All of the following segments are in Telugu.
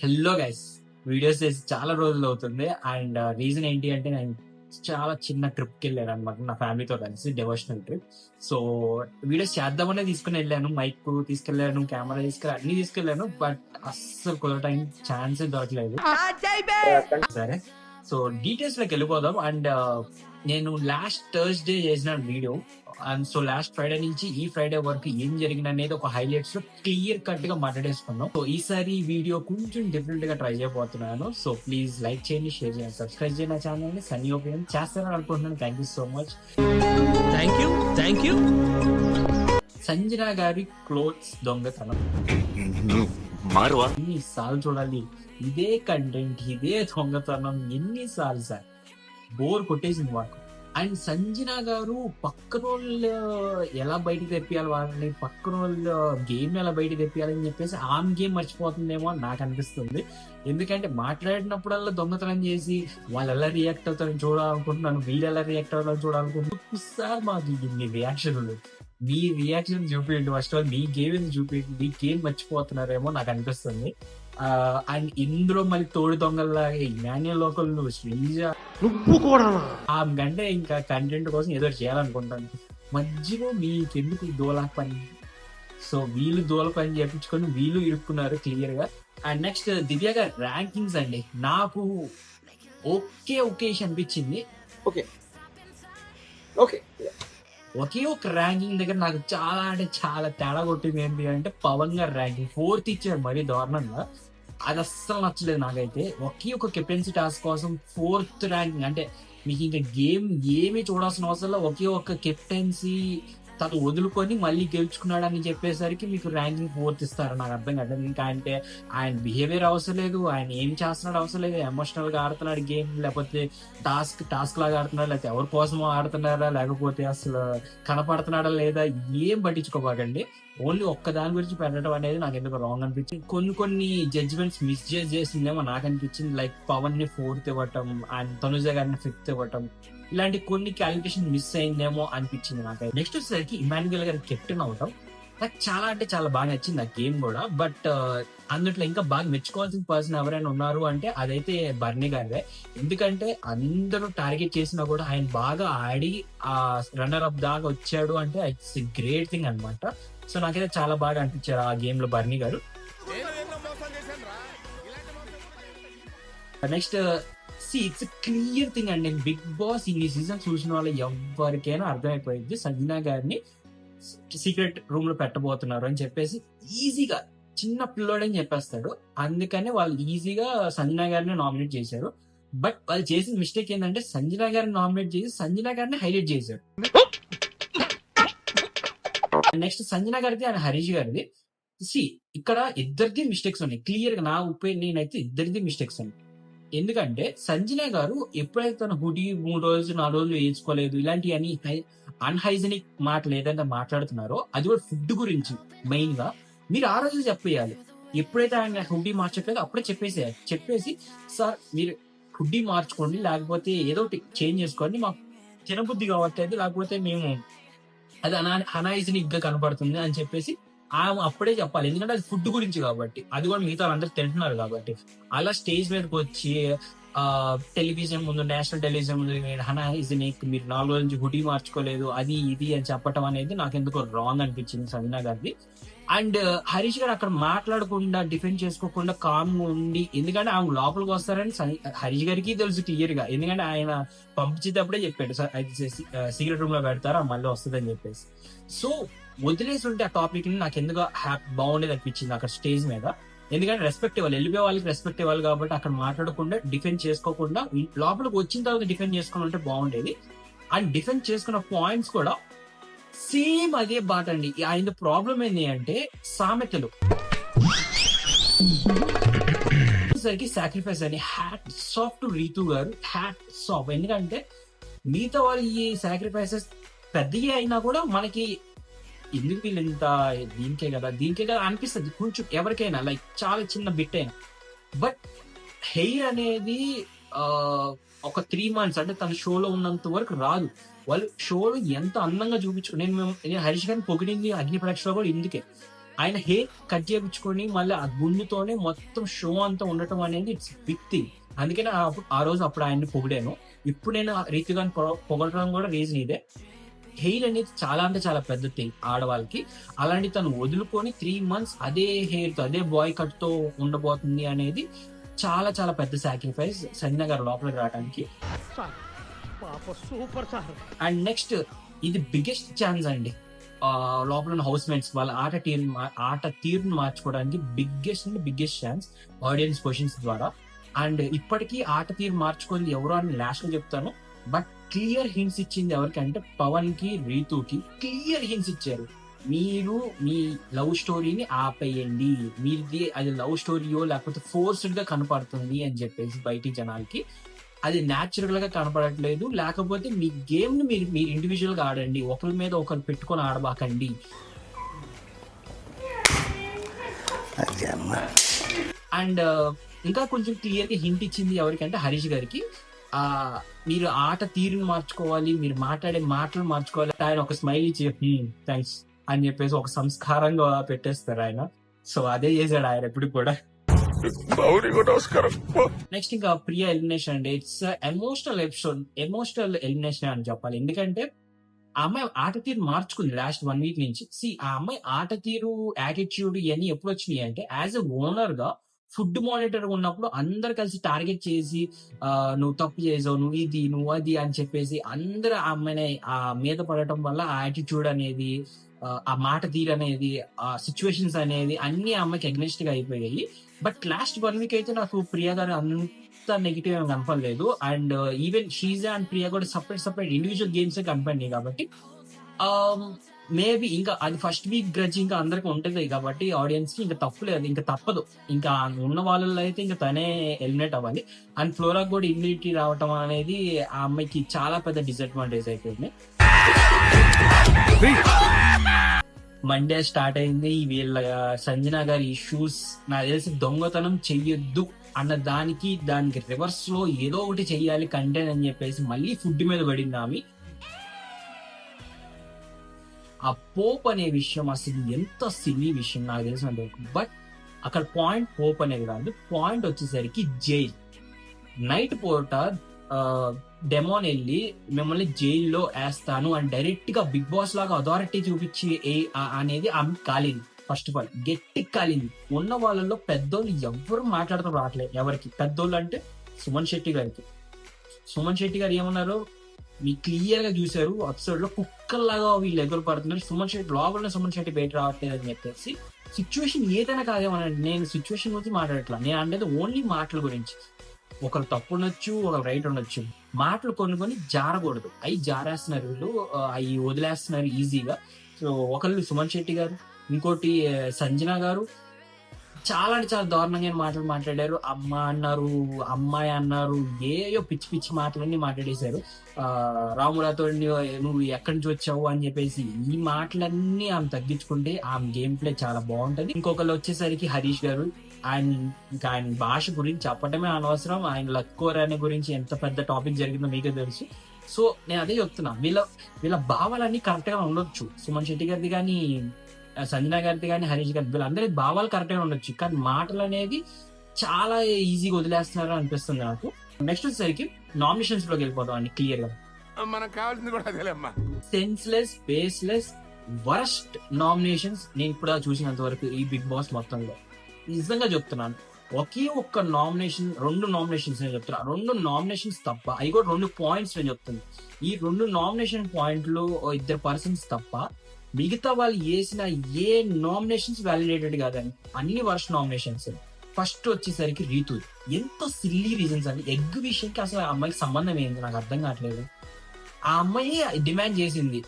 హలో గైస్, వీడియోస్ చేసి చాలా రోజులు అవుతుంది. అండ్ రీజన్ ఏంటి అంటే నేను చాలా చిన్న ట్రిప్కి వెళ్ళాను అనమాట నా ఫ్యామిలీతో కలిసి, డెవోషనల్ ట్రిప్. సో వీడియోస్ చేద్దామనే తీసుకుని వెళ్ళాను, మైక్ తీసుకెళ్ళాను, కెమెరా అన్ని తీసుకెళ్ళాను. బట్ అస్సలు కుదరటానికి ఛాన్సే దొరకలేదు. సరే, సో డీటెయిల్స్ లోకి వెళ్ళిపోదాం. అండ్ నేను లాస్ట్ థర్స్డే చేసిన video, and so last Friday నుంచి ఈ ఫ్రైడే వరకు ఏం జరిగింది అనేది ఒక హైలైట్స్ లో క్లియర్ కట్ గా మాట్లాడేసుకున్నాం. సో ఈసారి వీడియో కొంచెం డిఫరెంట్ గా ట్రై చేయబోతున్నాను. సో ప్లీజ్ లైక్ చేయండి, షేర్ చేయండి, సబ్స్క్రైబ్ చేయండి నా ఛానల్ ని. సన్నీ ఓపెన్ చేస్తారని అనుకుంటున్నాను. Thank you so much. Thank you. Sanjana గారి క్లోత్స్ దొంగతనం ఎన్నిసార్లు చూడాలి ఇదే కంటెంట్, ఇదే దొంగతనం, ఎన్నిసార్లు సార్ బోర్ కొట్టేసింది మాకు. అండ్ సంజన గారు పక్కన వాళ్ళు ఎలా బయటకు తెప్పియాలి, వాళ్ళని పక్కన వాళ్ళు గేమ్ ఎలా బయటకు తెప్పియాలని చెప్పేసి ఆమె గేమ్ మర్చిపోతుందేమో అని నాకు అనిపిస్తుంది. ఎందుకంటే మాట్లాడినప్పుడల్లా దొంగతనం చేసి వాళ్ళు ఎలా రియాక్ట్ అవుతారని చూడాలనుకుంటున్నాను, వీళ్ళు ఎలా రియాక్ట్ అవుతారని చూడాలనుకుంటున్నాను. సార్ మాకు ఇన్ని రియాక్షన్లు, మీ రియాక్షన్ చూపించండి, ఫస్ట్ ఆల్ మీ గేమ్ చూపించండి. మీ గేమ్ మర్చిపోతున్నారేమో నాకు అనిపిస్తుంది. అండ్ ఇందులో మళ్ళీ తోడు దొంగల్లాగా ఇమాన్యుయల్ లోకల్ శ్రీజ నువ్వు కూడా ఆమె కంటే ఇంకా కంటెంట్ కోసం ఏదో చేయాలనుకుంటాను. మధ్యలో మీకెందుకు దూల పని? సో వీళ్ళు దూల పని చేయించుకొని వీళ్ళు ఇరుక్కున్నారు క్లియర్ గా. అండ్ నెక్స్ట్ దివ్య గారి ర్యాంకింగ్స్ అండి, నాకు ఒకే అనిపించింది. ఓకే ఒకే ఒక ర్యాంకింగ్ దగ్గర నాకు చాలా అంటే చాలా తేడా కొట్టింది. ఏంటి అంటే పవన్ గారి ర్యాంకింగ్ 4th ఇచ్చారు మరీ దారుణంగా. అది అస్సలు నచ్చలేదు నాకైతే. ఒకే ఒక కెప్టెన్సీ టాస్క్ కోసం 4th ర్యాంకింగ్ అంటే మీకు ఇంకా గేమ్ ఏమీ చూడాల్సిన అవసరం, ఒకే ఒక కెప్టెన్సీ తను వదులుకొని మళ్ళీ గెలుచుకున్నాడు అని చెప్పేసరికి మీకు ర్యాంకింగ్ 4th ఇస్తారు. నాకు అర్థం కాదు. ఇంకా అంటే ఆయన బిహేవియర్ అవసరం లేదు, ఆయన ఏం చేస్తున్నాడు అవసరం లేదు, ఎమోషనల్ గా ఆడుతున్నాడు గేమ్, లేకపోతే టాస్క్ లాగా ఆడుతున్నాడు, లేకపోతే ఎవరి కోసం ఆడుతున్నారా, లేకపోతే అసలు కనపడుతున్నాడా లేదా, ఏం పట్టించుకోబాకండి. ఓన్లీ ఒక్క దాని గురించి పెట్టడం అనేది నాకు ఎందుకు రాంగ్ అనిపించింది. కొన్ని జడ్జిమెంట్స్ మిస్జడ్జ్ చేసిందేమో నాకు అనిపించింది. లైక్ పవన్ ని 4th ఇవ్వటం అండ్ తనుజ గారిని 5th ఇవ్వటం, ఇలాంటి కొన్ని క్యాలిక్యులేషన్ మిస్ అయిందేమో అనిపించింది నాకు. నెక్స్ట్ వచ్చేసరికి ఇమాన్యుయల్ గారి కెప్టెన్ అవటం నాకు చాలా అంటే చాలా బాగా నచ్చింది ఆ గేమ్ కూడా. బట్ అందుట్లో ఇంకా బాగా మెచ్చుకోవాల్సిన పర్సన్ ఎవరైనా ఉన్నారు అంటే అదైతే బర్నీ గారిదే. ఎందుకంటే అందరూ టార్గెట్ చేసినా కూడా ఆయన బాగా ఆడి ఆ రన్నర్ అప్ దాకా వచ్చాడు అంటే ఇట్స్ గ్రేట్ థింగ్ అనమాట. సో నాకైతే చాలా బాగా అనిపించారు ఆ గేమ్ లో బర్నీ గారు. నెక్స్ట్ ఇట్స్ క్లియర్ థింగ్ అండి, బిగ్ బాస్ ఇన్ని సీజన్ చూసిన వాళ్ళు ఎవరికైనా అర్థమైపోయింది సంజన గారిని సీక్రెట్ రూమ్ లో పెట్టబోతున్నారు అని చెప్పేసి ఈజీగా చిన్న పిల్లోడని చెప్పేస్తాడు. అందుకని వాళ్ళు ఈజీగా సంజన గారిని నామినేట్ చేశారు. బట్ వాళ్ళు చేసిన మిస్టేక్ ఏంటంటే సంజన గారిని నామినేట్ చేసి సంజన గారిని హైలైట్ చేశారు. నెక్స్ట్ సంజన గారిది అండ్ హరీష్ గారిది ఇక్కడ ఇద్దరిది మిస్టేక్స్ ఉన్నాయి. క్లియర్ గా నా ఒపీనియన్ అయితే ఇద్దరిది మిస్టేక్స్ ఉన్నాయి. ఎందుకంటే సంజన గారు ఎప్పుడైతే తన హుడీ 3 రోజులు 4 రోజులు వేసుకోలేదు, ఇలాంటి అని అన్హైజెనిక్ మాటలు ఏదైనా మాట్లాడుతున్నారో అది కూడా ఫుడ్ గురించి మెయిన్ గా మీరు ఆ రోజు చెప్పేయాలి. ఎప్పుడైతే ఆయన హుడ్డీ మార్చట్లేదు అప్పుడే చెప్పేసి సార్ మీరు హుడ్డీ మార్చుకోండి, లేకపోతే ఏదో ఒకటి చేంజ్ చేసుకోండి, మాకు తినబుద్ధి కావట్లేదు, లేకపోతే మేము అది అన్హైజెనిక్ గా కనపడుతుంది అని చెప్పేసి ఆమె అప్పుడే చెప్పాలి. ఎందుకంటే అది ఫుడ్ గురించి కాబట్టి, అది కూడా మిగతా వాళ్ళందరూ తింటున్నారు కాబట్టి. అలా స్టేజ్ మీదకి వచ్చి టెలివిజన్ ముందు, నేషనల్ టెలివిజన్ ముందు అన్హైజెనిక్, మీరు 4 రోజుల నుంచి హుడీ మార్చుకోలేదు, అది ఇది అని చెప్పడం అనేది నాకు ఎందుకో రాంగ్ అనిపించింది సంజన గారిది. అండ్ హరీష్ గారు అక్కడ మాట్లాడకుండా, డిఫెండ్ చేసుకోకుండా కామ్ ఉండి, ఎందుకంటే ఆమె లోపలికి వస్తారని హరీష్ గారికి తెలుసు క్లియర్ గా. ఎందుకంటే ఆయన పంపించేటప్పుడే చెప్పాడు సార్ అది సీక్రెట్ రూమ్ లో పెడతారా మళ్ళీ వస్తుందని చెప్పేసి. సో వదిలేసి ఉంటే ఆ టాపిక్ ని నాకు ఎందుకు బాగుండేది అనిపించింది అక్కడ స్టేజ్ మీద. ఎందుకంటే రెస్పెక్ట్ ఇవ్వాలి, వెళ్ళిపోయే వాళ్ళకి రెస్పెక్ట్ ఇవ్వాలి కాబట్టి అక్కడ మాట్లాడకుండా, డిఫెండ్ చేసుకోకుండా లోపలికి వచ్చిన తర్వాత డిఫెండ్ చేసుకుని ఉంటే బాగుండేది. అండ్ డిఫెండ్ చేసుకున్న పాయింట్స్ కూడా సేమ్ అదే బాట అండి. ఆయన ప్రాబ్లం ఏంటి అంటే సామెతలు సరికి సాక్రిఫైస్ అని హ్యాట్ సాఫ్ట్ రీతు గారు, హ్యాట్ సాఫ్ట్. ఎందుకంటే మిగతా వాళ్ళు ఈ సాక్రిఫైసెస్ పెద్దగా అయినా కూడా మనకి ఎందుకు వీళ్ళు ఇంత దీనికే కదా అనిపిస్తుంది కొంచెం ఎవరికైనా, లైక్ చాలా చిన్న బిట్ అయినా. బట్ హెయిర్ అనేది ఒక 3 months అంటే తన షోలో ఉన్నంత వరకు రాదు. వాళ్ళు షోలో ఎంత అందంగా చూపించు, నేను హరీష్ గారిని పొగిడింది అగ్ని పరీక్షలో కూడా ఇందుకే. ఆయన హెయిర్ కట్ చేయించుకొని మళ్ళీ ఆ గుండుతోనే మొత్తం షో అంతా ఉండటం అనేది ఇట్స్ బిగ్ థింగ్. అందుకనే ఆ రోజు అప్పుడు ఆయన్ని పొగిడాను. ఇప్పుడు నేను రీతిగాని పొగడడం కూడా రీజన్ ఇదే. హెయిర్ అనేది చాలా అంటే చాలా పెద్ద థింగ్ ఆడవాళ్ళకి. అలాంటి తను వదులుకొని 3 months అదే హెయిర్ తో అదే బాయ్ కట్ తో ఉండబోతుంది అనేది చాలా చాలా పెద్ద సాక్రిఫైస్ సంజన గారు లోపలికి రావడానికి. అండ్ నెక్స్ట్ ఇది బిగ్గెస్ట్ ఛాన్స్ అండి లోపల ఉన్న హౌస్ మేట్స్ వాళ్ళ ఆట తీరును మార్చుకోవడానికి బిగ్గెస్ట్ ఛాన్స్ ఆడియన్స్ క్వశ్చన్స్ ద్వారా. అండ్ ఇప్పటికీ ఆట తీరు మార్చుకుంది ఎవరు అని లాస్ట్ లో చెప్తాను. బట్ క్లియర్ హింట్స్ ఇచ్చింది ఎవరికంటే పవన్ కి, రీతుకి క్లియర్ హింట్స్ ఇచ్చారు. మీరు మీ లవ్ స్టోరీని ఆపేయండి, మీది అది లవ్ స్టోరీయో లేకపోతే ఫోర్స్డ్ గా కనపడుతుంది అని చెప్పేసి బయటి జనాలకి అది న్యాచురల్ గా కనపడట్లేదు. లేకపోతే మీ గేమ్ ని మీరు ఇండివిజువల్ గా ఆడండి, ఒకరి మీద ఒకరు పెట్టుకొని ఆడబాకండి. అండ్ ఇంకా కొంచెం క్లియర్ గా హింట్ ఇచ్చింది ఎవరికంటే హరీష్ గారికి. మీరు ఆట తీరుని మార్చుకోవాలి, మీరు మాట్లాడే మాటలు మార్చుకోవాలి. ఆయన ఒక స్మైల్ ఇచ్చి థ్యాంక్స్ అని చెప్పేసి ఒక సంస్కారంగా పెట్టేస్తారు ఆయన. సో అదే చేశాడు ఆయన ఎప్పుడు కూడా. నెక్స్ట్ ఇంకా ప్రియా ఎలిమినేషన్ అండి. It's emotional episode, emotional elimination అని చెప్పాలి. ఎందుకంటే ఆ అమ్మాయి ఆట తీరు మార్చుకుంది లాస్ట్ 1 week నుంచి. ఆ అమ్మాయి ఆట తీరు, యాటిట్యూడ్ ఇవన్నీ ఎప్పుడు వచ్చినాయి అంటే యాజ్ ఎ ఓనర్ గా ఫుడ్ మానిటర్ ఉన్నప్పుడు అందరు కలిసి టార్గెట్ చేసి నువ్వు తప్పు చేసావు, నువ్వు అది అని చెప్పేసి అందరు ఆ అమ్మాయిని ఆ మీద పడటం వల్ల ఆ యాటిట్యూడ్ అనేది, ఆ మాట తీరు అనేది, ఆ సిచ్యువేషన్స్ అనేది అన్ని ఆ అమ్మాయికి అగ్నెస్ట్ గా అయిపోయాయి. బట్ లాస్ట్ 1 week అయితే నాకు ప్రియా గారు అంత నెగిటివ్ ఏమి కనపడలేదు. అండ్ ఈవెన్ షీజా అండ్ ప్రియా కూడా సపరేట్ ఇండివిజువల్ గేమ్స్ కనపడినాయి కాబట్టి మేబీ ఇంకా అది ఫస్ట్ వీక్ గ్రజ్ ఇంకా అందరికి ఉంటది కాబట్టి ఆడియన్స్ కి ఇంకా తప్పులేదు, ఇంకా తప్పదు. ఇంకా ఉన్న వాళ్ళలో అయితే ఇంకా తనే ఎలిమినేట్ అవ్వాలి. అండ్ ఫ్లోరా కూడా ఇమ్యూనిటీ రావటం అనేది ఆ అమ్మాయికి చాలా పెద్ద డిసడ్వాంటేజ్ అయిపోయింది. మండే స్టార్ట్ అయింది. వీళ్ళ సంజన గారి ఇష్యూస్ నాకు తెలిసి దొంగతనం చెయ్యొద్దు అన్న దానికి రివర్స్ లో ఏదో ఒకటి చెయ్యాలి కంటెంట్ అని చెప్పేసి మళ్ళీ ఫుడ్ మీద పడింది ఆమె. ఆ పోప్ అనే విషయం అసలు ఎంత సిల్లీ విషయం నాకు తెలిసినంత వరకు. బట్ అక్కడ పాయింట్ పోప్ అనేది కాదు, పాయింట్ వచ్చేసరికి జైల్. నైట్ పూట డెమోన్ వెళ్ళి మిమ్మల్ని జైల్లో వేస్తాను అని డైరెక్ట్ గా బిగ్ బాస్ లాగా అథారిటీ చూపించి అనేది ఆమె కాలింది. ఫస్ట్ ఆఫ్ ఆల్ గట్టి కాలింది. ఉన్న వాళ్ళలో పెద్దోళ్ళు ఎవరు మాట్లాడుతూ రావట్లేదు. ఎవరికి పెద్దోళ్ళు అంటే సుమన్ శెట్టి గారు ఏమన్నారు మీకు క్లియర్ గా చూసారు ఎపిసోడ్ లో. కుక్కల్లాగా వీళ్ళు ఎదురు పడుతున్నారు. సుమన్ శెట్టి బయట రావట్లేదు అని చెప్పేసి. సిచ్యువేషన్ ఏదైనా కాదేమనండి, నేను సిచ్యువేషన్ గురించి మాట్లాడట్లా, నేను అనేది ఓన్లీ మాటల గురించి. ఒకరు తప్పు ఉండొచ్చు, ఒకరు రైట్ ఉండొచ్చు. మాటలు కొన్ని జారకూడదు. అవి జారేస్తున్నారు వీళ్ళు, అవి వదిలేస్తున్నారు ఈజీగా. సో ఒకళ్ళు సుమన్ శెట్టి గారు, ఇంకోటి సంజన గారు చాలా అంటే చాలా దారుణంగా మాటలు మాట్లాడారు. అమ్మ అన్నారు, అమ్మాయి అన్నారు, ఏయో పిచ్చి మాటలన్నీ మాట్లాడేశారు. రామురాతో నువ్వు ఎక్కడి నుంచి వచ్చావు అని చెప్పేసి ఈ మాటలన్నీ ఆమె తగ్గించుకుంటే ఆమె గేమ్ ప్లే చాలా బాగుంటది. ఇంకొకళ్ళు వచ్చేసరికి హరీష్ గారు. ఆయన భాష గురించి చెప్పడమే అనవసరం. ఆయన లక్కోర్ అనే గురించి ఎంత పెద్ద టాపిక్ జరిగిందో మీకే తెలుసు. సో నేను అదే చెప్తున్నా, వీళ్ళ భావాలన్నీ కరెక్ట్ గా ఉండొచ్చు. సుమన్ శెట్టి గారిది కానీ, సంజన గారిది కానీ, హరీష్ గారి వీళ్ళందరి భావాలు కరెక్ట్ గా ఉండొచ్చు, కానీ మాటలు అనేది చాలా ఈజీగా వదిలేస్తున్నారు అనిపిస్తుంది నాకు. నెక్స్ట్ వచ్చేసరికి నామినేషన్స్ లోకి వెళ్ళిపోతాం అండి. క్లియర్ గా మనకు కావాల్సింది కూడా అదేలేమ్మా. సెన్స్లెస్, బేస్లెస్, వరస్ట్ నామినేషన్స్ నేను ఇప్పుడు చూసినంత వరకు ఈ బిగ్ బాస్ మొత్తంలో. నిజంగా చెప్తున్నాను, ఒకే ఒక్క నామినేషన్, 2 నామినేషన్స్ నేను చెప్తున్నా. 2 నామినేషన్స్ తప్ప, అవి కూడా 2 పాయింట్స్ నేను చెప్తుంది. ఈ 2 నామినేషన్ పాయింట్లు 2 పర్సన్స్ తప్ప మిగతా వాళ్ళు వేసిన ఏ నామినేషన్స్ వ్యాలిడేటెడ్ కాదండి. అన్ని వర్స్ట్ నామినేషన్స్. ఫస్ట్ వచ్చేసరికి రీతు. ఎంత సిల్లీ రీజన్స్ అండి. ఎగ్ విషయంకి అసలు ఆ అమ్మాయికి సంబంధం ఏంటి నాకు అర్థం కావట్లేదు. ఆ అమ్మాయి డిమాండ్ చేసింది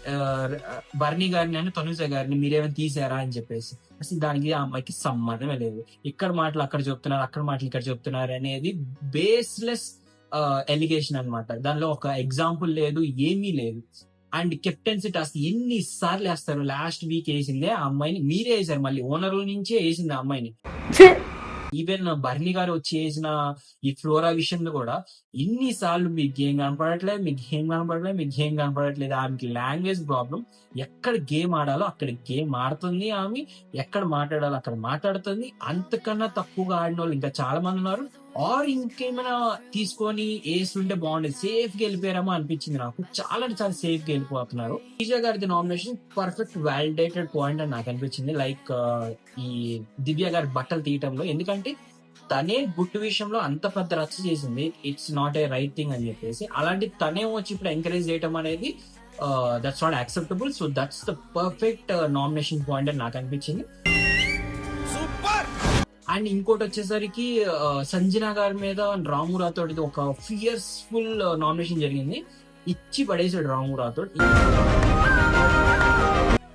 బర్నీ గారిని అని, తనుజ గారిని మీరేమైనా తీసారా అని చెప్పేసి. అసలు దానికి ఆ అమ్మాయికి సంబంధమే లేదు. ఇక్కడ మాటలు అక్కడ చెప్తున్నారు, అక్కడ మాటలు ఇక్కడ చెప్తున్నారు అనేది బేస్లెస్ ఎలిగేషన్ అన్నమాట. దానిలో ఒక ఎగ్జాంపుల్ లేదు, ఏమీ లేదు. అండ్ కెప్టెన్సీ టాస్క్ ఎన్ని సార్లు వేస్తారు. లాస్ట్ వీక్ వేసిందే ఆ అమ్మాయిని, మీరే వేసారు, మళ్ళీ ఓనర్ నుంచే వేసింది ఆ అమ్మాయిని. ఈవెన్ బర్నీ గారు వచ్చి చేసిన ఈ ఫ్లోరా విషయంలో కూడా ఇన్నిసార్లు మీకు గేమ్ కనపడట్లేదు, మీకు గేమ్ కనపడట్లేదు, మీకు గేమ్ కనపడట్లేదు. ఆమెకి లాంగ్వేజ్ ప్రాబ్లం. ఎక్కడ గేమ్ ఆడాలో అక్కడ గేమ్ ఆడుతుంది ఆమె, ఎక్కడ మాట్లాడాలో అక్కడ మాట్లాడుతుంది. అంతకన్నా తక్కువగా ఆడిన వాళ్ళు ఇంకా చాలా మంది ఉన్నారు. ఆర్ ఇంకేమైనా తీసుకొని వేస్తుంటే బాగుండేది. సేఫ్ గా వెళ్ళిపోయారేమో అనిపించింది నాకు. చాలా అంటే చాలా సేఫ్ గా వెళ్ళిపోతున్నారు. శ్రీజ గారి నామినేషన్ పర్ఫెక్ట్ వ్యాలిడేటెడ్ పాయింట్ అని నాకు అనిపించింది. లైక్ ఈ దివ్య గారి బట్టలు తీయటంలో, ఎందుకంటే తనే గుడ్ విషయంలో అంత పెద్ద రచ్చ చేసింది. It's not a right thing అని చెప్పేసి, అలాంటి తనే వచ్చి ఇప్పుడు ఎంకరేజ్ చేయటం అనేది that's not acceptable. So that's the perfect nomination point అని నాకు అనిపించింది. అండ్ ఇంకోటి వచ్చేసరికి సంజన గారి మీద రాము రాథోడ్ ఒక ఫియర్స్ఫుల్ నామినేషన్ జరిగింది. ఇచ్చి పడేసాడు రాము రాథోడ్.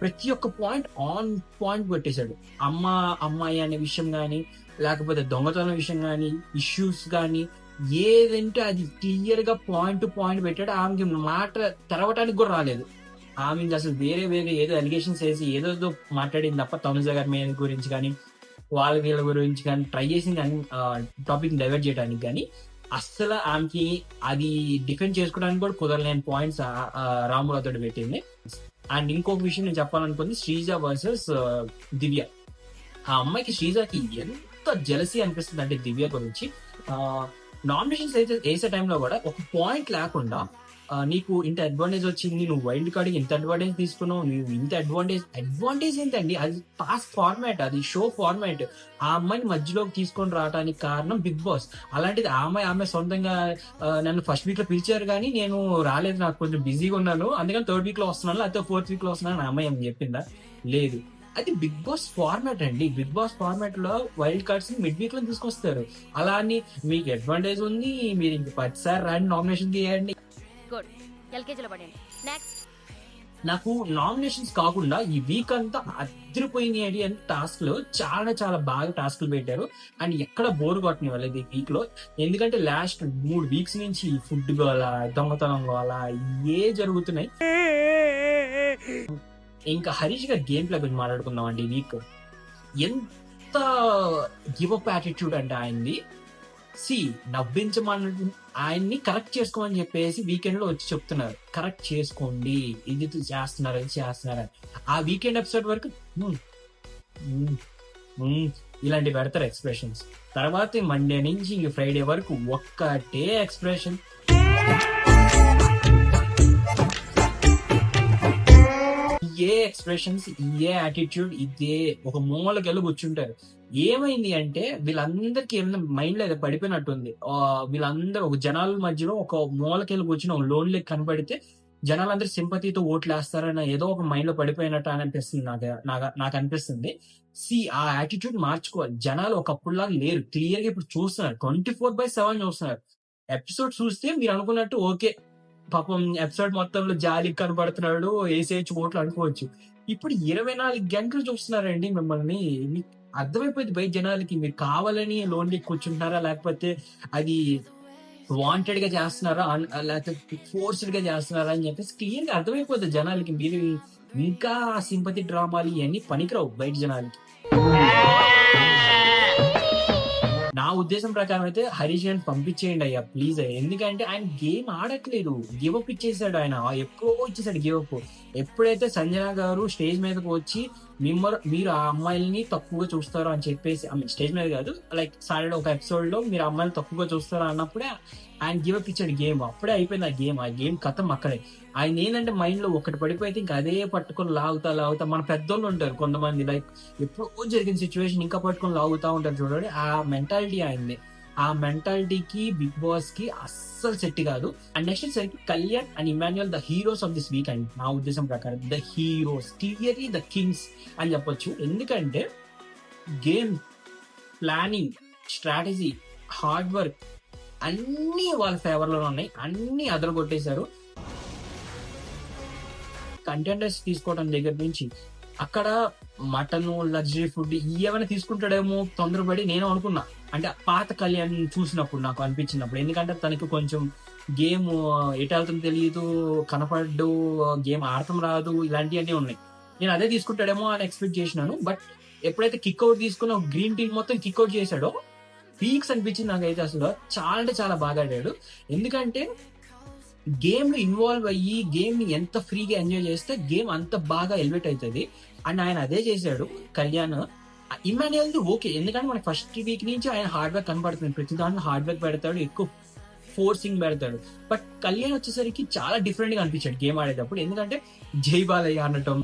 ప్రతి ఒక్క పాయింట్ ఆన్ పాయింట్ పెట్టేశాడు. అమ్మాయి అనే విషయం కానీ, లేకపోతే దొంగతనం విషయం కానీ, ఇష్యూస్ కానీ, ఏదంటే అది క్లియర్ గా పాయింట్ టు పాయింట్ పెట్టాడు. ఆమెకి మాట తెరవటానికి కూడా రాలేదు. ఆమె అసలు వేరే ఏదో అలిగేషన్స్ వేసి ఏదో మాట్లాడింది తప్ప తనుజ గారి మీద గురించి కానీ, వాళ్ళ వీళ్ళ గురించి కానీ ట్రై చేసింది కానీ, టాపిక్ డైవర్ట్ చేయడానికి కానీ, అస్సలు ఆమెకి అది డిఫెండ్ చేసుకోవడానికి కూడా కుదరలేని పాయింట్స్ రాములతో పెట్టింది. అండ్ ఇంకొక విషయం నేను చెప్పాలనుకుంది, శ్రీజ వర్సెస్ దివ్య. ఆ అమ్మాయికి శ్రీజకి ఎంత జెలసీ అనిపిస్తుంది అంటే దివ్య గురించి. నామినేషన్స్ అయితే వేసే టైంలో కూడా ఒక పాయింట్ లేకుండా నీకు ఇంత అడ్వాంటేజ్ వచ్చింది, నువ్వు వైల్డ్ కార్డ్ ఇంత అడ్వాంటేజ్ తీసుకున్నావు, నువ్వు ఇంత అడ్వాంటేజ్ ఏంటండి? అది పాస్ట్ ఫార్మాట్, అది షో ఫార్మాట్. ఆ అమ్మాయిని మధ్యలోకి తీసుకొని రావడానికి కారణం బిగ్ బాస్. అలాంటిది ఆమె సొంతంగా నన్ను ఫస్ట్ వీక్ లో పిలిచారు కానీ నేను రాలేదు, నాకు కొంచెం బిజీగా ఉన్నాను, అందుకని థర్డ్ వీక్ లో వస్తున్నాను, లేకపోతే ఫోర్త్ వీక్ లో వస్తున్నాను ఆ అమ్మాయి ఏమని చెప్పిందా? లేదు. అది బిగ్ బాస్ ఫార్మాట్ అండి. బిగ్ బాస్ ఫార్మాట్ లో వైల్డ్ కార్డ్స్ ని మిడ్ వీక్ లో తీసుకొస్తారు. అలా అని మీకు అడ్వాంటేజ్ ఉంది, మీరు ఇంక 10 సార్లు రాండి నామినేషన్ చేయండి. నాకు నామినేషన్స్ కాకుండా ఈ వీక్ అంతా అదిరిపోయినాయి అని టాస్క్ లో చాలా బాగా టాస్క్లు పెట్టారు. అండ్ ఎక్కడ బోర్ కొట్టని వాళ్ళది ఈ వీక్ లో. ఎందుకంటే లాస్ట్ 3 వీక్స్ నుంచి ఫుడ్ గోలా, దొంగతనం గోలా ఏ జరుగుతున్నాయి. ఇంకా హరీష్ గారి గేమ్ ప్లే గురించి మాట్లాడుకుందాం అండి. ఈ వీక్ ఎంత గివప్ యాటిట్యూడ్ అంటే ఆయనది. నవ్వించమని ఆయన్ని కరెక్ట్ చేసుకోమని చెప్పేసి వీకెండ్ లో వచ్చి చెప్తున్నారు, కరెక్ట్ చేసుకోండి, ఇది చేస్తున్నారు, ఇది చేస్తున్నారు. ఆ వీకెండ్ ఎపిసోడ్ వరకు ఇలాంటి పెడతారు ఎక్స్ప్రెషన్స్. తర్వాత మండే నుంచి ఇంక ఫ్రైడే వరకు ఒక్కటే ఎక్స్ప్రెషన్. ఏ ఎక్స్ప్రెషన్స్, ఏ యాటిట్యూడ్, ఇదే ఒక మూలకెళ్ళి కూర్చుంటారు. ఏమైంది అంటే వీళ్ళందరికీ ఏమైనా మైండ్ లో ఏదో పడిపోయినట్టుంది. వీళ్ళందరూ ఒక జనాల మధ్యలో ఒక మూలకెళ్ళి కూర్చుని ఒక లోన్లే కనపడితే జనాలందరూ సింపతితో ఓట్లు వేస్తారని ఏదో ఒక మైండ్ లో పడిపోయినట్టు అని అనిపిస్తుంది. నాకు అనిపిస్తుంది. ఆ యాటిట్యూడ్ మార్చుకోవాలి. జనాలు ఒకప్పుడులాగా లేరు. క్లియర్ గా ఇప్పుడు చూస్తున్నారు, 24/7 చూస్తున్నారు. ఎపిసోడ్ చూస్తే మీరు అనుకున్నట్టు ఓకే, పాపం ఎపిసోడ్ మొత్తంలో జాలి కనబడుతున్నాడు, వేసేయచ్చు ఓట్లు అనుకోవచ్చు. ఇప్పుడు 24 గంటలు చూస్తున్నారండి మిమ్మల్ని. మీకు అర్థమైపోయింది బయట జనాలకి మీరు కావాలని లోన్లీ కూర్చుంటున్నారా, లేకపోతే అది వాంటెడ్ గా చేస్తున్నారా, లేకపోతే ఫోర్స్డ్ గా చేస్తున్నారా అని చెప్పేసి క్లియర్ గా అర్థమైపోతుంది జనాలకి. మీరు ఇంకా సింపతి డ్రామాలు ఇవన్నీ పనికిరావు బయట జనాలకి. నా ఉద్దేశం ప్రకారం అయితే హరీష్ గారిని పంపించేయండి అయ్యా ప్లీజ్. ఎందుకంటే ఆయన గేమ్ ఆడట్లేదు, గివప్ ఇచ్చేసాడు. ఆయన ఎప్పుడో ఇచ్చేసాడు గివప్. ఎప్పుడైతే సంజన గారు స్టేజ్ మీదకి వచ్చి మీరు ఆ అమ్మాయిల్ని తక్కువగా చూస్తారు అని చెప్పేసి, స్టేజ్ మీద కాదు, లైక్ సాటర్డే ఒక ఎపిసోడ్ లో మీరు అమ్మాయిలు తక్కువగా చూస్తారు అన్నప్పుడే ఆయన గివప్ ఇచ్చాడు గేమ్. అప్పుడే అయిపోయింది ఆ గేమ్ కథం అక్కడే. ఆయన ఏంటంటే మైండ్ లో ఒకటి పడిపోతే ఇంకా అదే పట్టుకొని లాగుతా మన పెద్దోళ్ళు ఉంటారు కొంతమంది, లైక్ ఎప్పుడో జరిగిన సిచ్యువేషన్ ఇంకా పట్టుకొని లాగుతా ఉంటారు చూడండి. ఆ మెంటాలిటీ ఆయనది. ఆ మెంటాలిటీకి బిగ్ బాస్ కి అస్సలు సెట్ కాదు. అండ్ నెక్స్ట్ వచ్చేసరికి Kalyan and Emmanuel the heroes of this week అండి. నా ఉద్దేశం ప్రకారం the heroes, clearly the Kings అని చెప్పొచ్చు. ఎందుకంటే game planning, strategy, hard work అన్ని వాళ్ళ ఫేవర్ లో ఉన్నాయి. అన్ని అదరగొట్టేశారు. కంటెంటర్స్ తీసుకోవడం దగ్గర నుంచి అక్కడ మటన్, లగ్జరీ ఫుడ్ ఏమైనా తీసుకుంటాడేమో తొందరపడి నేను అనుకున్నా. అంటే పాత కళ్యాణ్ చూసినప్పుడు నాకు అనిపించినప్పుడు, ఎందుకంటే తనకి కొంచెం గేమ్ ఎటాలతో తెలియదు, కనపడ్డు, గేమ్ ఆడటం రాదు, ఇలాంటివన్నీ ఉన్నాయి. నేను అదే తీసుకుంటాడేమో అని ఎక్స్పెక్ట్ చేసినాను. బట్ ఎప్పుడైతే కిక్అవుట్ తీసుకుని ఒక గ్రీన్ టీమ్ మొత్తం కిక్అవుట్ చేశాడో పీక్స్ అనిపించింది నాకైతే. అసలు చాలా అంటే చాలా బాగా ఆడాడు. ఎందుకంటే గేమ్ లో ఇన్వాల్వ్ అయ్యి గేమ్ ని ఎంత ఫ్రీగా ఎంజాయ్ చేస్తే గేమ్ అంత బాగా ఎలివేట్ అవుతుంది. అండ్ ఆయన అదే చేశాడు కళ్యాణ్. ఇమాన్యుయల్ ఓకే, ఎందుకంటే మనకి ఫస్ట్ వీక్ నుంచి ఆయన హార్డ్ వర్క్ కనపడుతుంది. ప్రతి దాంట్లో హార్డ్ వర్క్ పెడతాడు, ఎక్కువ ఫోర్సింగ్ పెడతాడు. బట్ కళ్యాణ్ వచ్చేసరికి చాలా డిఫరెంట్ గా అనిపించాడు గేమ్ ఆడేటప్పుడు. ఎందుకంటే జై బాలయ్య అనటం,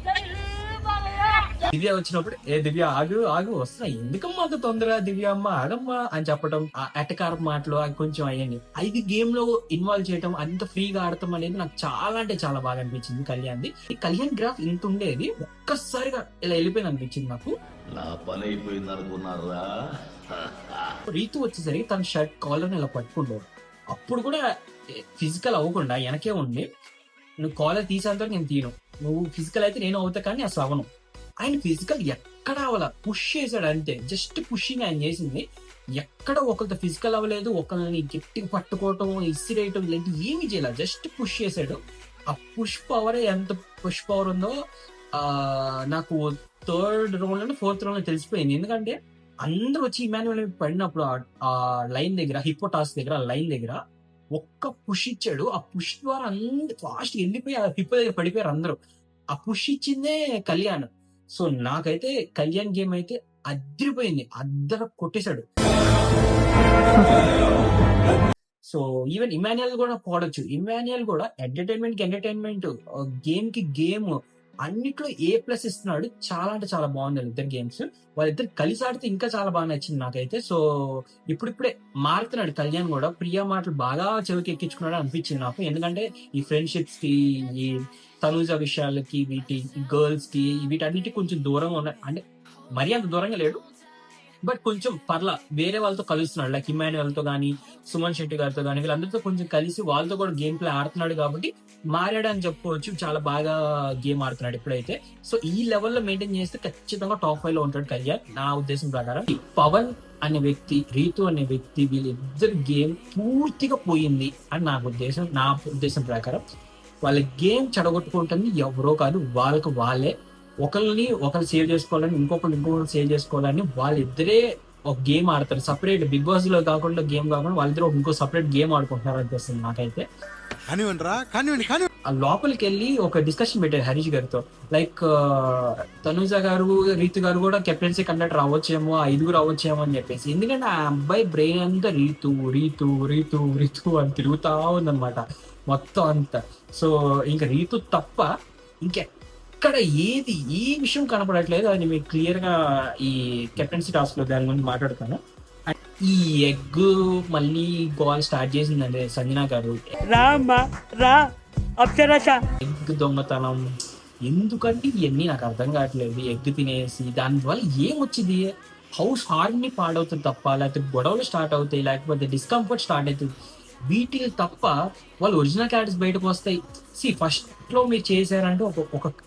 దివ్య వచ్చినప్పుడు ఏ దివ్య ఆగు ఆగు వస్తున్నా, ఎందుకమ్మా అంత తొందర దివ్య అమ్మ ఆగమ్మా అని చెప్పడం, ఆ ఎటకార మాటలు అవి కొంచెం అయ్యండి. అది గేమ్ లో ఇన్వాల్వ్ చేయడం, అంత ఫ్రీగా ఆడటం అనేది నాకు చాలా అంటే చాలా బాగా అనిపించింది కళ్యాణ్ది. ఈ కళ్యాణ్ గ్రాఫ్ ఇంత ఉండేది ఒక్కసారిగా ఇలా వెళ్ళిపోయింది అనిపించింది నాకు. నా పని అయిపోయింది అనుకున్నారా? రీతు వచ్చేసరికి తన షర్ట్ కాలర్ ఇలా పట్టుకుంటాడు. అప్పుడు కూడా ఫిజికల్ అవ్వకుండా వెనకే ఉండి, నువ్వు కాలర్ తీసేంత నేను తీను, నువ్వు ఫిజికల్ అయితే నేను అవుతా కానీ అసలు అవను. ఆయన ఫిజికల్ ఎక్కడ అవ్వాల, పుష్ చేశాడు అంతే, జస్ట్ పుషింగ్ ఆయన చేసింది. ఎక్కడ ఒకరితో ఫిజికల్ అవ్వలేదు, ఒకరిని గట్టిగా పట్టుకోవటం ఇసిరేయటం ఇలాంటి ఏమి చేయాలి, జస్ట్ పుష్ చేశాడు. ఆ పుష్ పవర్ ఎంత పుష్ పవర్ ఉందో నాకు థర్డ్ రౌండ్ లో ఫోర్త్ రౌండ్ లో తెలిసిపోయింది. ఎందుకంటే అందరూ వచ్చి ఇమాన్యుయల్ పడినప్పుడు ఆ లైన్ దగ్గర, హిప్పోటాస్ దగ్గర, ఆ లైన్ దగ్గర ఒక్క పుష్ ఇచ్చాడు. ఆ పుష్ ద్వారా అందరూ ఫాస్ట్ వెళ్ళిపోయి ఆ హిప్పో దగ్గర పడిపోయారు అందరూ. ఆ పుష్ ఇచ్చిందే కళ్యాణ్. సో నాకైతే కళ్యాణ్ గేమ్ అయితే అదిరిపోయింది, అద్దర కొట్టేశాడు. సో ఈవెన్ ఇమాన్యుయల్ కూడా పోడొచ్చు. ఇమాన్యుయల్ కూడా ఎంటర్టైన్మెంట్ కి ఎంటర్టైన్మెంట్, గేమ్ కి గేమ్ అన్నిట్లో A+ ఇస్తున్నాడు. చాలా అంటే చాలా బాగుంది ఇద్దరు గేమ్స్. వాళ్ళిద్దరు కలిసి ఆడితే ఇంకా చాలా బాగా నచ్చింది నాకైతే. సో ఇప్పుడిప్పుడే మారుతున్నాడు కళ్యాణ్ కూడా. ప్రియా మాటలు బాగా చెవికి ఎక్కించుకున్నాడు అనిపించింది నాకు. ఎందుకంటే ఈ ఫ్రెండ్షిప్స్ కి, ఈ తనూజ విషయాలకి, వీటి గర్ల్స్ కి, వీటన్నిటి కొంచెం దూరంగా ఉన్న, అంటే మరీ అంత దూరంగా లేడు, బట్ కొంచెం పర్లా వేరే వాళ్ళతో కలుస్తున్నాడు. లైక్ ఇమాన్యుయల్ తో కానీ, సుమన్ శెట్టి గారితో కానీ, వీళ్ళందరితో కొంచెం కలిసి వాళ్ళతో కూడా గేమ్ ప్లే ఆడుతున్నాడు. కాబట్టి మారాడు అని చెప్పుకోవచ్చు. చాలా బాగా గేమ్ ఆడుతున్నాడు ఇప్పుడైతే. సో ఈ లెవెల్లో మెయింటైన్ చేస్తే ఖచ్చితంగా టాప్ 5 లో ఉంటాడు కళ్యాణ్ నా ఉద్దేశం ప్రకారం. ఈ పవన్ అనే వ్యక్తి, రీతు అనే వ్యక్తి, వీళ్ళిద్దరు గేమ్ పూర్తిగా పోయింది అని నా ఉద్దేశం ప్రకారం. వాళ్ళ గేమ్ చెడగొట్టుకుంటుంది ఎవరో కాదు, వాళ్ళకి వాళ్ళే. ఒకరిని సేవ్ చేసుకోవాలని, ఇంకొకరు సేవ్ చేసుకోవాలని వాళ్ళిద్దరే ఒక గేమ్ ఆడతారు. సపరేట్ బిగ్ బాస్ లో కాకుండా గేమ్ కాకుండా వాళ్ళిద్దరు ఇంకో సపరేట్ గేమ్ ఆడుకుంటున్నారు అనిపిస్తుంది నాకైతే. ఆ లోపలికి వెళ్ళి ఒక డిస్కషన్ పెట్టారు హరీష్ గారితో. లైక్ తనూజ గారు, రీతు గారు కూడా కెప్టెన్సీ కండక్ట్ రావచ్చేమో, 5 రావచ్చేమో అని చెప్పేసి. ఎందుకంటే ఆ అబ్బాయి బ్రెయిన్ అంతా రీతు రీతు రీతు రీతు అని తిరుగుతా ఉందన్నమాట మొత్తం అంతా. సో ఇంకా రీతు తప్ప ఇంకెక్కడ ఏది ఈ విషయం కనపడట్లేదు. అది మీకు క్లియర్ గా ఈ కెప్టెన్సీ టాస్క్ లో దాని గురించి మాట్లాడుతాను. ఈ ఎగ్ మళ్ళీ గోల్ స్టార్ట్ చేసిందండి సంజన గారు. ఎగ్ దొంగతనం ఎందుకంటే ఇవన్నీ నాకు అర్థం కావట్లేదు. ఎగ్ తినేసి దానివల్ల ఏమొచ్చింది, హౌస్ హార్మోనీ పాడవుతుంది తప్ప, లేకపోతే గొడవలు స్టార్ట్ అవుతాయి, లేకపోతే డిస్కంఫర్ట్ స్టార్ట్ అవుతుంది. వీటికి తప్ప వాళ్ళు ఒరిజినల్ క్యారెక్టర్స్ బయటకు వస్తాయి. ఫస్ట్ లో మీరు చేశారంటే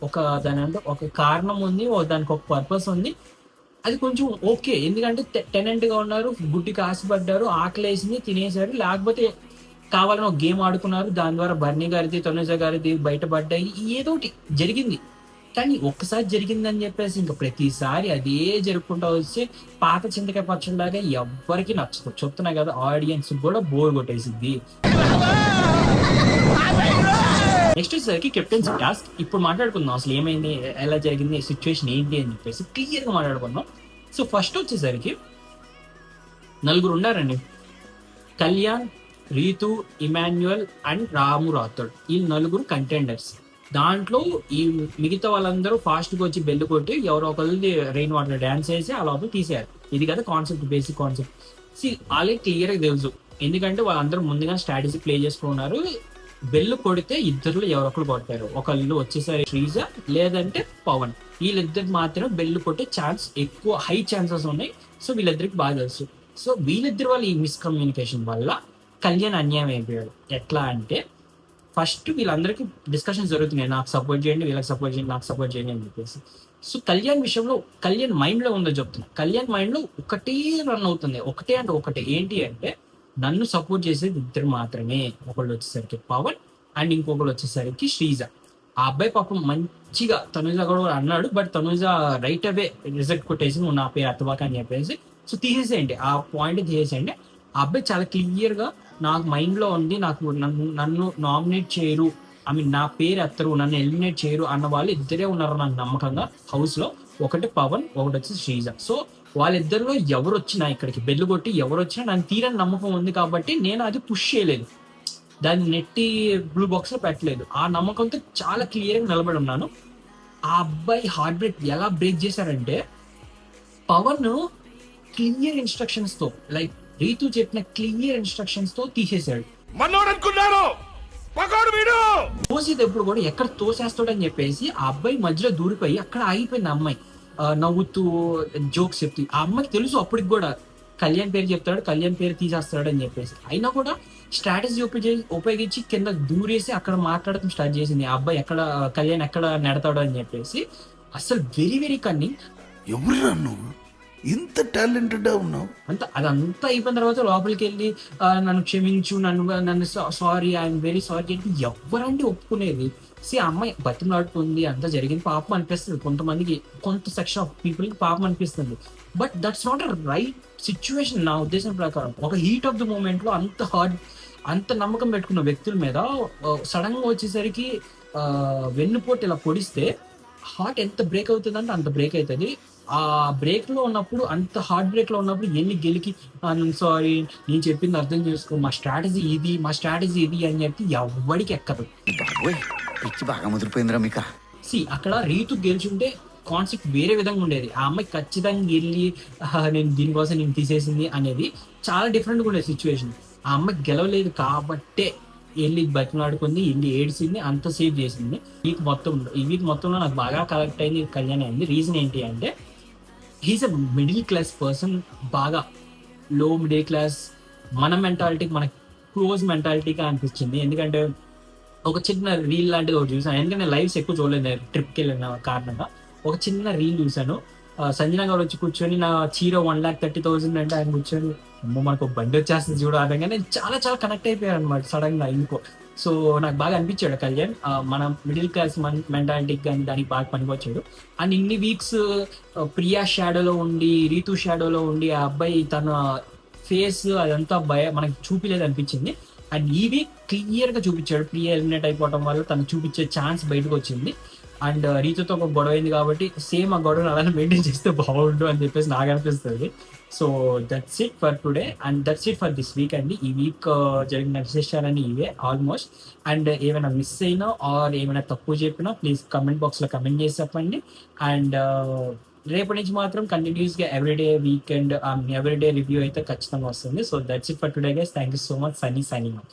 ఒక దాని అంటే ఒక కారణం ఉంది, దానికి ఒక పర్పస్ ఉంది. అది కొంచెం ఓకే, ఎందుకంటే టెనెంట్ గా ఉన్నారు, గుడ్డికి ఆశపడ్డారు, ఆకలేసింది తినేశారు, లేకపోతే కావాలని ఒక గేమ్ ఆడుకున్నారు, దాని ద్వారా బర్నీ గారిది, తనుజ గారిది బయటపడ్డాయి, ఏదోటి జరిగింది. కానీ ఒక్కసారి జరిగిందని చెప్పేసి ఇంకా ప్రతిసారి అదే జరుపుకుంటూ వస్తే పాత చింతకాయ పచ్చడిలాగా ఎవ్వరికి నచ్చదు. చెప్తున్నా కదా, ఆడియన్స్ కూడా బోర్ కొట్టేసింది. నెక్స్ట్ వచ్చేసరికి కెప్టెన్సీ టాస్క్. ఇప్పుడు మాట్లాడుకుందాం అసలు ఏమైంది, ఎలా జరిగింది, సిచ్యువేషన్ ఏంటి అని చెప్పేసి క్లియర్ గా మాట్లాడుకుందాం. సో ఫస్ట్ వచ్చేసరికి 4 ఉన్నారండి. కళ్యాణ్, రీతు, ఇమాన్యుయల్ అండ్ రాము రాథోడ్. ఈ 4 కంటెండర్స్. దాంట్లో ఈ మిగతా వాళ్ళందరూ ఫాస్ట్ గా వచ్చి బెల్లు కొట్టి ఎవరో ఒకరిది రెయిన్ వాటర్ డాన్స్ వేసి ఆ లోపల తీసేయాలి. ఇది కదా కాన్సెప్ట్, బేసిక్ కాన్సెప్ట్. వాళ్ళకి క్లియర్ గా తెలుసు, ఎందుకంటే వాళ్ళందరూ ముందుగా స్ట్రాటజీ ప్లే చేసుకున్నారు. బెల్లు కొడితే ఇద్దరులో ఎవరొకరు కొడతారు. ఒకళ్ళు వచ్చేసరి శ్రీజ లేదంటే పవన్. వీళ్ళిద్దరికి మాత్రం బెల్లు కొట్టే ఛాన్స్ ఎక్కువ, హై ఛాన్సెస్ ఉన్నాయి. సో వీళ్ళిద్దరికి బాగా తెలుసు. సో వీళ్ళిద్దరి వల్ల ఈ మిస్కమ్యూనికేషన్ వల్ల కళ్యాణ్ అన్యాయం అయిపోయాడు. ఎట్లా అంటే ఫస్ట్ వీళ్ళందరికీ డిస్కషన్ జరుగుతున్నాయి, నాకు సపోర్ట్ చేయండి, వీళ్ళకి సపోర్ట్ చేయండి, నాకు సపోర్ట్ చేయండి అని చెప్పేసి. సో కళ్యాణ్ విషయంలో కళ్యాణ్ మైండ్ లో ఉందో చెప్తున్నా. కళ్యాణ్ మైండ్ లో ఒకటే రన్ అవుతుంది, ఒకటే ఏంటి అంటే నన్ను సపోర్ట్ చేసేది ఇద్దరు మాత్రమే. ఒకళ్ళు వచ్చేసరికి పవన్ అండ్ ఇంకొకళ్ళు వచ్చేసరికి శ్రీజ. ఆ అబ్బాయి పాపం మంచిగా తనుజ కూడా అన్నాడు, but Tanuja right away result కొట్టేసి నువ్వు నా పేరు అత్తబాక అని చెప్పేసి. సో తీసేసేయండి, ఆ పాయింట్ తీసేసేయండి. ఆ అబ్బాయి చాలా క్లియర్ గా నాకు మైండ్ లో ఉంది, నాకు నన్ను నామినేట్ చేయరు, ఐ మీన్ నా పేరు ఎత్తరు, నన్ను ఎలిమినేట్ చేయరు అన్న వాళ్ళు ఇద్దరే ఉన్నారు నాకు నమ్మకంగా హౌస్ లో. ఒకటి పవన్, ఒకటి వచ్చి శ్రీజ. సో వాళ్ళిద్దరిలో ఎవరు వచ్చినా ఇక్కడికి బెల్లు కొట్టి ఎవరు వచ్చినా నాకు తీరని నమ్మకం ఉంది కాబట్టి నేను అది పుష్ చేయలేదు, దాన్ని నెట్టి బ్లూ బాక్స్ లో పెట్టలేదు. ఆ నమ్మకంతో చాలా క్లియర్ గా నిలబడి ఉన్నాను. ఆ అబ్బాయి హార్ట్ బ్రేక్ ఎలా బ్రేక్ చేశారంటే, పవన్ క్లియర్ ఇన్స్ట్రక్షన్స్ తో, లైక్ రీతు చెప్పిన క్లియర్ ఇన్స్ట్రక్షన్స్ తో తీసేశాడు. మనోడు అనుకున్నారు పగాడు వీడు. తోసేది ఎప్పుడు కూడా ఎక్కడ తోసేస్తాడని చెప్పేసి ఆ అబ్బాయి మధ్యలో దూరిపోయి అక్కడ ఆగిపోయింది ఆ అమ్మాయి, నవ్వుతూ జోక్స్ చెప్తూ. ఆ అమ్మాయికి తెలుసు అప్పటికి కూడా కళ్యాణ్ పేరు చెప్తాడు, కళ్యాణ్ పేరు తీసేస్తాడు అని చెప్పేసి. అయినా కూడా స్ట్రాటజీ ఉపయోగించి కింద దూరేసి అక్కడ మాట్లాడటం స్టార్ట్ చేసింది. ఆ అబ్బాయి ఎక్కడ కళ్యాణ్ ఎక్కడ నెడతాడు అని చెప్పేసి. అసలు వెరీ వెరీ కన్నింగ్. ఎవరురా నువ్వు ఇంత టాలెంటెడ్ ఉన్నావు? అదంతా అయిపోయిన తర్వాత లోపలికి వెళ్ళి నన్ను క్షమించు, నన్ను సారీ, ఐఎమ్ వెరీ సారీ చెప్పి ఎవరండి ఒప్పుకునేది? ఆ అమ్మాయి బతిమలాడుతుంది, అంతా జరిగింది, పాపం అనిపిస్తుంది కొంతమందికి, కొంత సెక్షన్ ఆఫ్ పీపుల్ కి పాపం అనిపిస్తుంది. But that's not a right situation నా ఉద్దేశం ప్రకారం. ఒక హీట్ ఆఫ్ ద మూమెంట్ లో అంత నమ్మకం పెట్టుకున్న వ్యక్తుల మీద సడన్ గా వచ్చేసరికి వెన్నుపోటు ఇలా పొడిస్తే హార్ట్ ఎంత బ్రేక్ అవుతుంది అంటే అంత బ్రేక్ అవుతుంది. ఆ బ్రేక్ లో ఉన్నప్పుడు, అంత హార్ట్ బ్రేక్ లో ఉన్నప్పుడు ఎన్ని గెలికి సారీ నేను చెప్పింది అర్థం చేసుకో, మా స్ట్రాటజీ ఇది అని చెప్పి ఎవ్వడికి ఎక్కదు. పిచ్చి బాగా ముదిరిపోయిందిరా మీకు. అక్కడ రీతు గెలిచుంటే కాన్సెప్ట్ వేరే విధంగా ఉండేది. ఆ అమ్మాయి ఖచ్చితంగా వెళ్ళి నేను దీనికోసం నేను తీసేసింది అనేది చాలా డిఫరెంట్గా ఉండేది సిచ్యువేషన్. ఆ అమ్మాయి గెలవలేదు కాబట్టే వెళ్ళి బతిమలాడుకుంది, వెళ్ళి ఏడ్చింది, అంత సేవ్ చేసింది. ఈ వీక్ మొత్తంలో నాకు బాగా కలెక్ట్ అయింది కళ్యాణ్ అయింది. రీజన్ ఏంటి అంటే, he's a middle class person, బాగా లో మిడిల్ క్లాస్, మన మెంటాలిటీకి, మన క్లోజ్ మెంటాలిటీగా అనిపించింది. ఎందుకంటే ఒక చిన్న రీల్ లాంటిది ఒకటి చూసాను, ఎందుకంటే నేను లైవ్స్ ఎక్కువ చూడలేదు ట్రిప్కి వెళ్ళిన కారణంగా. ఒక చిన్న రీల్ చూసాను, సంజన గారు వచ్చి కూర్చొని నా చీర 1,30,000 అంటే ఆయన కూర్చొని అమ్మో మనకు బండి వచ్చేస్తుంది చూడ అనగానే నేను చాలా చాలా కనెక్ట్ అయిపోయాను అనమాట సడన్ గా ఎందుకో. సో నాకు బాగా అనిపించాడు కళ్యాణ్ మన మిడిల్ క్లాస్ మెంటాలిటీకి కానీ దానికి బాగా పనికొచ్చాడు. అండ్ ఇన్ని వీక్స్ ప్రియా షాడోలో ఉండి, రీతు షాడోలో ఉండి ఆ అబ్బాయి తన ఫేస్ అదంతా మనకి చూపిలేదు అనిపించింది. అండ్ ఈ వీక్ క్లియర్ గా చూపించాడు, ప్రియా ఎలిమినేట్ అయిపోవడం వల్ల తను చూపించే ఛాన్స్ బయటకు వచ్చింది. అండ్ రీతుతో ఒక గొడవ అయింది కాబట్టి సేమ్ ఆ గొడవను అలానే మెయింటైన్ చేస్తే బాగుండు అని చెప్పేసి నాకు అనిపిస్తుంది. So that's it for today and that's it for this week అండి. ఈ వీక్ జరిగిన విశేషాలన్నీ ఇవే ఆల్మోస్ట్. అండ్ ఏమైనా మిస్ అయినా ఆర్ ఏమైనా తక్కువ చెప్పినా ప్లీజ్ కమెంట్ బాక్స్లో కమెంట్ చేసి చెప్పండి. అండ్ రేపటి నుంచి మాత్రం కంటిన్యూస్గా ఎవ్రీడే వీకెండ్ ఎవ్రీడే రివ్యూ అయితే ఖచ్చితంగా వస్తుంది. So that's it for today guys. Thank you so much. Sunny signing off.